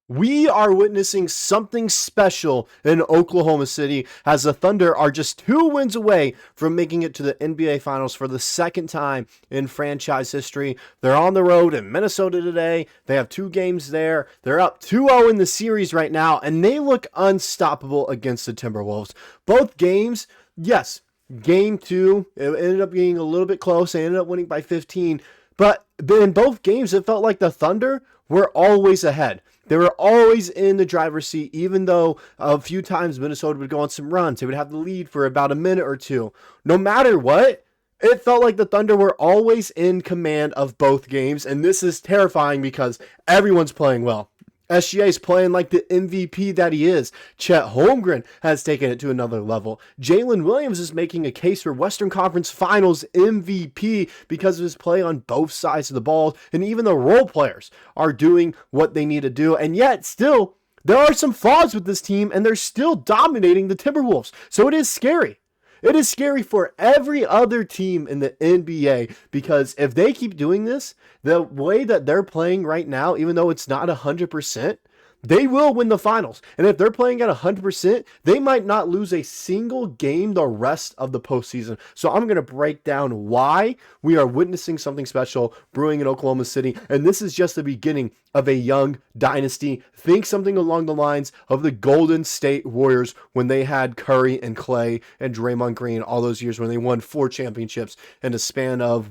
We are witnessing something special in Oklahoma City as the Thunder are just 2 wins away from making it to the NBA Finals for the second time in franchise history. They're on the road in Minnesota today. They have 2 games there. They're up 2-0 in the series right now, and they look unstoppable against the Timberwolves. Both games, yes, game 2, it ended up being a little bit close. They ended up winning by 15, but in both games, it felt like the Thunder were always ahead. They were always in the driver's seat, even though a few times Minnesota would go on some runs. They would have the lead for about a minute or two. No matter what, it felt like the Thunder were always in command of both games, and this is terrifying because everyone's playing well. SGA is playing like the MVP that he is. Chet Holmgren has taken it to another level. Jalen Williams is making a case for Western Conference Finals MVP because of his play on both sides of the ball. And even the role players are doing what they need to do. And yet, still, there are some flaws with this team, and they're still dominating the Timberwolves. So it is scary. It is scary for every other team in the NBA because if they keep doing this, the way that they're playing right now, even though it's not 100%, they will win the finals. And if they're playing at 100%, they might not lose a single game the rest of the postseason. So I'm going to break down why we are witnessing something special brewing in Oklahoma City. And this is just the beginning of a young dynasty. Think something along the lines of the Golden State Warriors when they had Curry and Clay and Draymond Green all those years when they won 4 championships in a span of,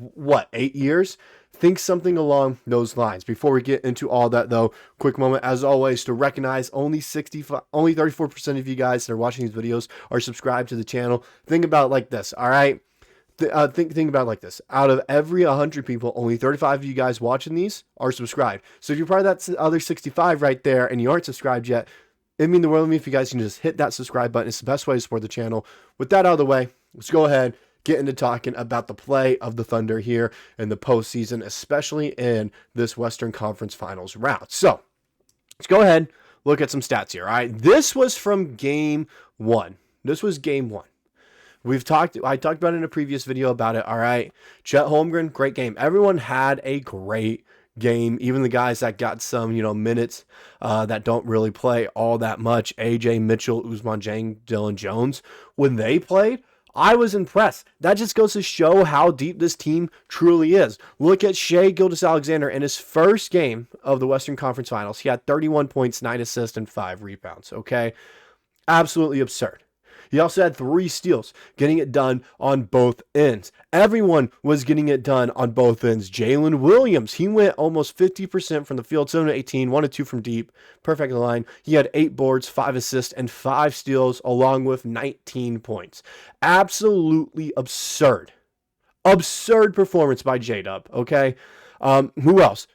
8 years? Think something along those lines. Before we get into all that, though, quick moment, as always, to recognize only 34% of you guys that are watching these videos are subscribed to the channel. Think about it like this, all right? Think about it like this. Out of every 100 people, only 35 of you guys watching these are subscribed. So if you're part of that other 65 right there and you aren't subscribed yet, it'd mean the world to me if you guys can just hit that subscribe button. It's the best way to support the channel. With that out of the way, let's go ahead get into talking about the play of the Thunder here in the postseason, especially in this Western Conference Finals round. So let's go ahead, look at some stats here. All right, this was from game 1. This was game 1. I talked about it in a previous video about it. All right, Chet Holmgren, great game. Everyone had a great game, even the guys that got some, minutes that don't really play all that much. AJ Mitchell, Ousmane Dieng, Dylan Jones, when they played, I was impressed. That just goes to show how deep this team truly is. Look at Shai Gilgeous-Alexander in his first game of the Western Conference Finals. He had 31 points, 9 assists, and 5 rebounds, okay? Absolutely absurd. He also had 3 steals, getting it done on both ends. Everyone was getting it done on both ends. Jalen Williams, he went almost 50% from the field, 7 of 18, 1 of 2 from deep, perfect line. He had 8 boards, 5 assists, and 5 steals, along with 19 points. Absolutely absurd. Absurd performance by J-Dub, okay? Who else?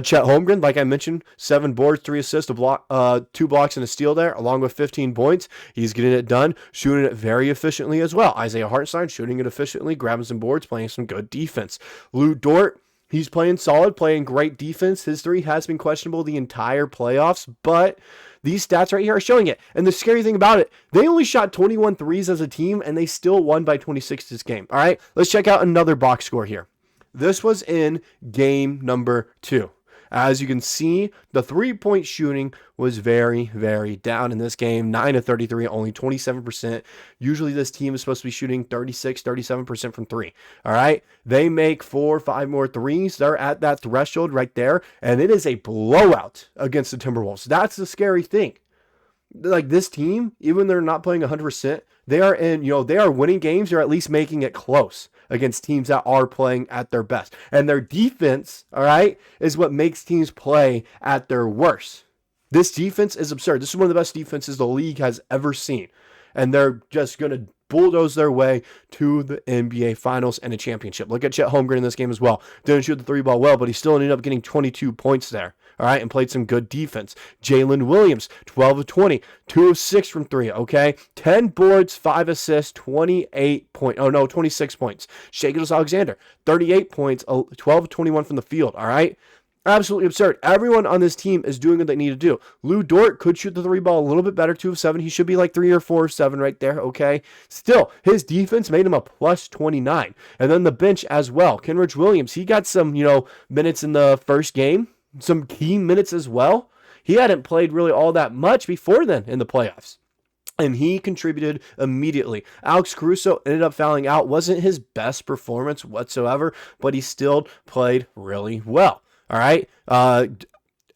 Chet Holmgren, like I mentioned, 7 boards, 3 assists, 2 blocks, and a steal there, along with 15 points. He's getting it done, shooting it very efficiently as well. Isaiah Hartenstein shooting it efficiently, grabbing some boards, playing some good defense. Dort, he's playing solid, playing great defense. His 3 has been questionable the entire playoffs, but these stats right here are showing it. And the scary thing about it, they only shot 21 threes as a team, and they still won by 26 this game. All right, let's check out another box score here. This was in game number 2. As you can see, the 3-point shooting was very, very down in this game. 9 of 33, only 27%. Usually this team is supposed to be shooting 36, 37% from 3. All right? They make 4 or 5 more threes. They're at that threshold right there, and it is a blowout against the Timberwolves. That's the scary thing. Like this team, even when they're not playing 100%, they are they are winning games or at least making it close against teams that are playing at their best. And their defense, all right, is what makes teams play at their worst. This defense is absurd. This is one of the best defenses the league has ever seen. And they're just going to bulldoze their way to the NBA Finals and a championship. Look at Chet Holmgren in this game as well. Didn't shoot the 3 ball well, but he still ended up getting 22 points there. All right, and played some good defense. Jalen Williams, 12 of 20, 2 of 6 from 3, okay? 10 boards, 5 assists, 26 points. Shai Gilgeous-Alexander, 38 points, 12 of 21 from the field, all right? Absolutely absurd. Everyone on this team is doing what they need to do. Dort could shoot the 3 ball a little bit better, 2 of 7. He should be like 3 or 4 of 7 right there, okay? Still, his defense made him a plus 29. And then the bench as well. Kenrich Williams, he got some, minutes in the first game. Some key minutes as well. He hadn't played really all that much before then in the playoffs. And he contributed immediately. Alex Caruso ended up fouling out. Wasn't his best performance whatsoever, but he still played really well. All right.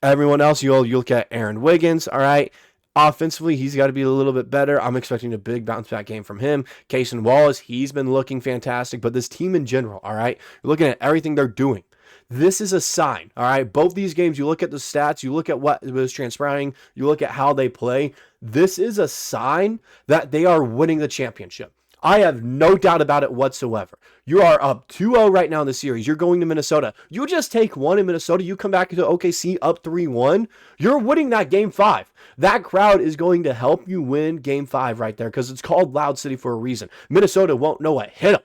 Everyone else, you look at Aaron Wiggins. All right. Offensively, he's got to be a little bit better. I'm expecting a big bounce back game from him. Cason Wallace, he's been looking fantastic. But this team in general, all right, you're looking at everything they're doing. This is a sign, all right? Both these games, you look at the stats, you look at what was transpiring, you look at how they play. This is a sign that they are winning the championship. I have no doubt about it whatsoever. You are up 2-0 right now in the series. You're going to Minnesota. You just take one in Minnesota. You come back to OKC up 3-1. You're winning that game 5. That crowd is going to help you win game 5 right there because it's called Loud City for a reason. Minnesota won't know what hit them.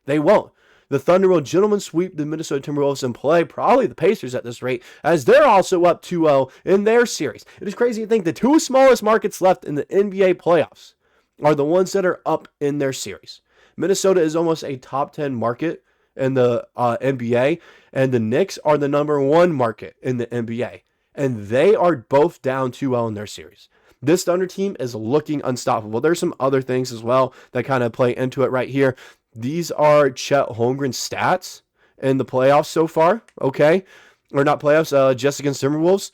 They won't. The Thunder will gentlemen sweep the Minnesota Timberwolves and play probably the Pacers at this rate, as they're also up 2-0 in their series. It is crazy to think the 2 smallest markets left in the NBA playoffs are the ones that are up in their series. Minnesota is almost a top 10 market in the NBA, and the Knicks are the number 1 market in the NBA, and they are both down 2-0 in their series. This Thunder team is looking unstoppable. There's some other things as well that kind of play into it right here. These are Chet Holmgren stats in the playoffs so far, okay? Or not playoffs, just against Timberwolves.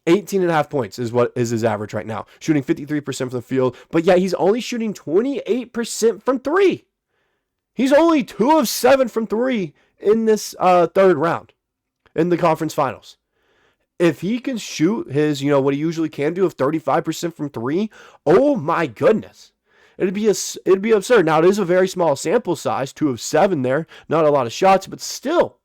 18.5 points is what is his average right now. Shooting 53% from the field. But yeah, he's only shooting 28% from 3. He's only 2 of 7 from 3 in this third round in the conference finals. If he can shoot his, what he usually can do of 35% from 3, oh my goodness. It'd be absurd. Now, it is a very small sample size, 2 of 7 there. Not a lot of shots, but still.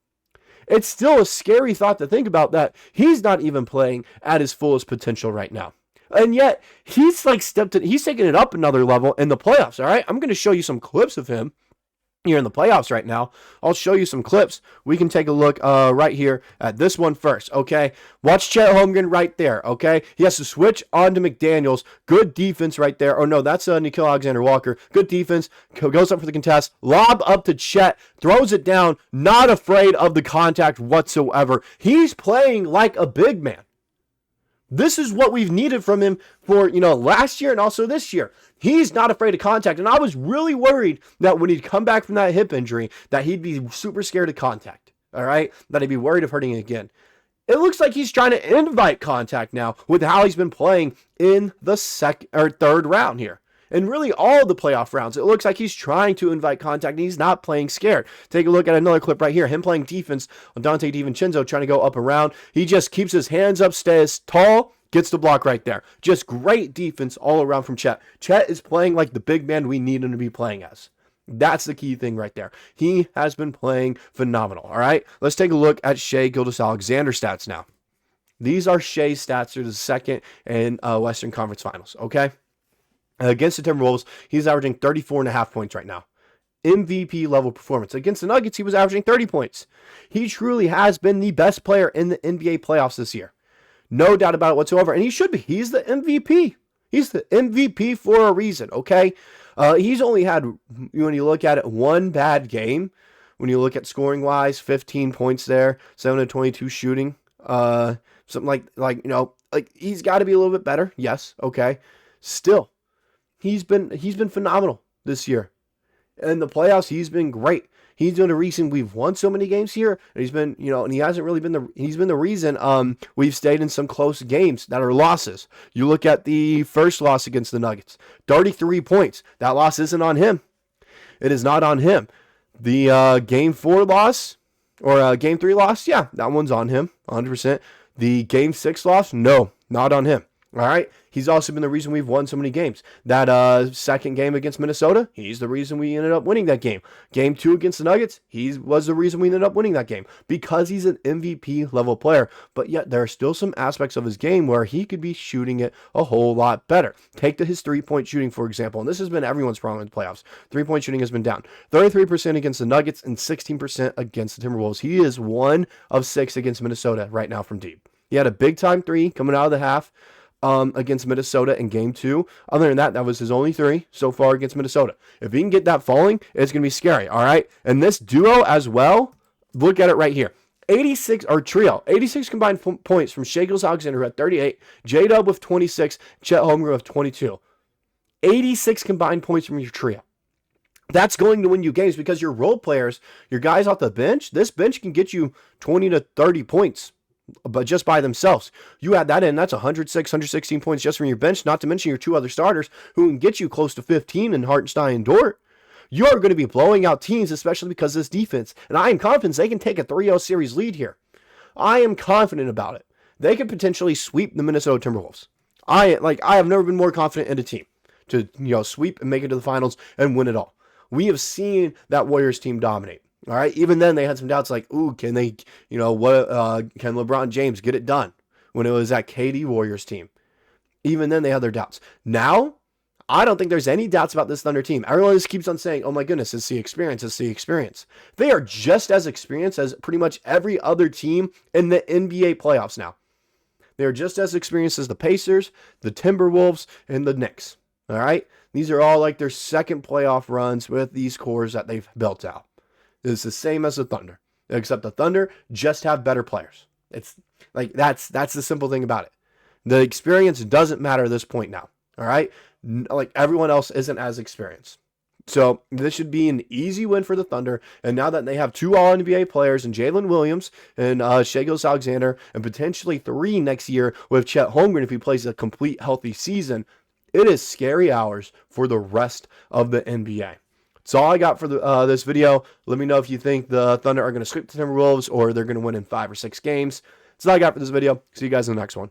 It's still a scary thought to think about that he's not even playing at his fullest potential right now. And yet, he's taking it up another level in the playoffs, all right? I'm going to show you some clips of him here in the playoffs right now. I'll show you some clips. We can take a look right here at this one first, okay? Watch Chet Holmgren right there, okay? He has to switch on to McDaniels. Good defense right there. Oh, no, that's Nickeil Alexander-Walker. Good defense. Goes up for the contest. Lob up to Chet. Throws it down. Not afraid of the contact whatsoever. He's playing like a big man. This is what we've needed from him for, last year and also this year. He's not afraid of contact. And I was really worried that when he'd come back from that hip injury, that he'd be super scared of contact. All right? That he'd be worried of hurting it again. It looks like he's trying to invite contact now with how he's been playing in the third round here. And really all the playoff rounds, it looks like he's trying to invite contact and he's not playing scared. Take a look at another clip right here. Him playing defense on Dante DiVincenzo, trying to go up around. He just keeps his hands up, stays tall, gets the block right there. Just great defense all around from Chet. Chet is playing like the big man we need him to be playing as. That's the key thing right there. He has been playing phenomenal. All right, let's take a look at Shai Gilgeous-Alexander stats now. These are Shai's stats through the second and Western Conference Finals, okay? Against the Timberwolves, he's averaging 34.5 points right now. MVP level performance. Against the Nuggets, he was averaging 30 points. He truly has been the best player in the NBA playoffs this year. No doubt about it whatsoever. And he should be. He's the MVP. He's the MVP for a reason, okay? He's only had, when you look at it, one bad game. When you look at scoring-wise, 15 points there, 7 of 22 shooting. Something like he's got to be a little bit better. Yes, okay. Still. He's been phenomenal this year. In the playoffs, he's been great. He's been the reason we've won so many games here. And he's been, and he hasn't really been he's been the reason we've stayed in some close games that are losses. You look at the first loss against the Nuggets, 33 points. That loss isn't on him. It is not on him. The game 4 loss or game 3 loss, yeah, that one's on him, 100%. The game 6 loss, no, not on him. All right. He's also been the reason we've won so many games. That second game against Minnesota, he's the reason we ended up winning that game. Game 2 against the Nuggets, he was the reason we ended up winning that game because he's an MVP level player. But yet there are still some aspects of his game where he could be shooting it a whole lot better. Take his 3-point shooting, for example. And this has been everyone's problem in the playoffs. 3-point shooting has been down. 33% against the Nuggets and 16% against the Timberwolves. He is 1 of 6 against Minnesota right now from deep. He had a big time 3 coming out of the half. Against Minnesota in game 2. Other than that, that was his only 3 so far against Minnesota. If he can get that falling, it's going to be scary, all right? And this duo as well, look at it right here. 86 or trio, 86 combined points from Shai Gilgeous-Alexander who had 38, J-Dub with 26, Chet Holmgren with 22. 86 combined points from your trio. That's going to win you games because your role players, your guys off the bench, this bench can get you 20 to 30 points, but just by themselves. You add that in, that's 106, 116 points just from your bench, not to mention your two other starters who can get you close to 15 in Hartenstein and Dort. You are going to be blowing out teams, especially because of this defense. And I am confident they can take a 3-0 series lead here. I am confident about it. They could potentially sweep the Minnesota Timberwolves. I have never been more confident in a team to sweep and make it to the finals and win it all. We have seen that Warriors team dominate. All right. Even then they had some doubts like, ooh, can they, can LeBron James get it done when it was that KD Warriors team? Even then they had their doubts. Now, I don't think there's any doubts about this Thunder team. Everyone just keeps on saying, oh my goodness, it's the experience, it's the experience. They are just as experienced as pretty much every other team in the NBA playoffs now. They are just as experienced as the Pacers, the Timberwolves, and the Knicks. All right? These are all like their second playoff runs with these cores that they've built out. It's the same as the Thunder, except the Thunder just have better players. It's like that's the simple thing about it. The experience doesn't matter at this point now. All right? Like everyone else isn't as experienced. So this should be an easy win for the Thunder. And now that they have 2 All-NBA players in Jalen Williams and Shai Gilgeous-Alexander and potentially 3 next year with Chet Holmgren if he plays a complete healthy season, it is scary hours for the rest of the NBA. That's all I got for this video. Let me know if you think the Thunder are going to sweep the Timberwolves or they're going to win in 5 or 6 games. That's all I got for this video. See you guys in the next one.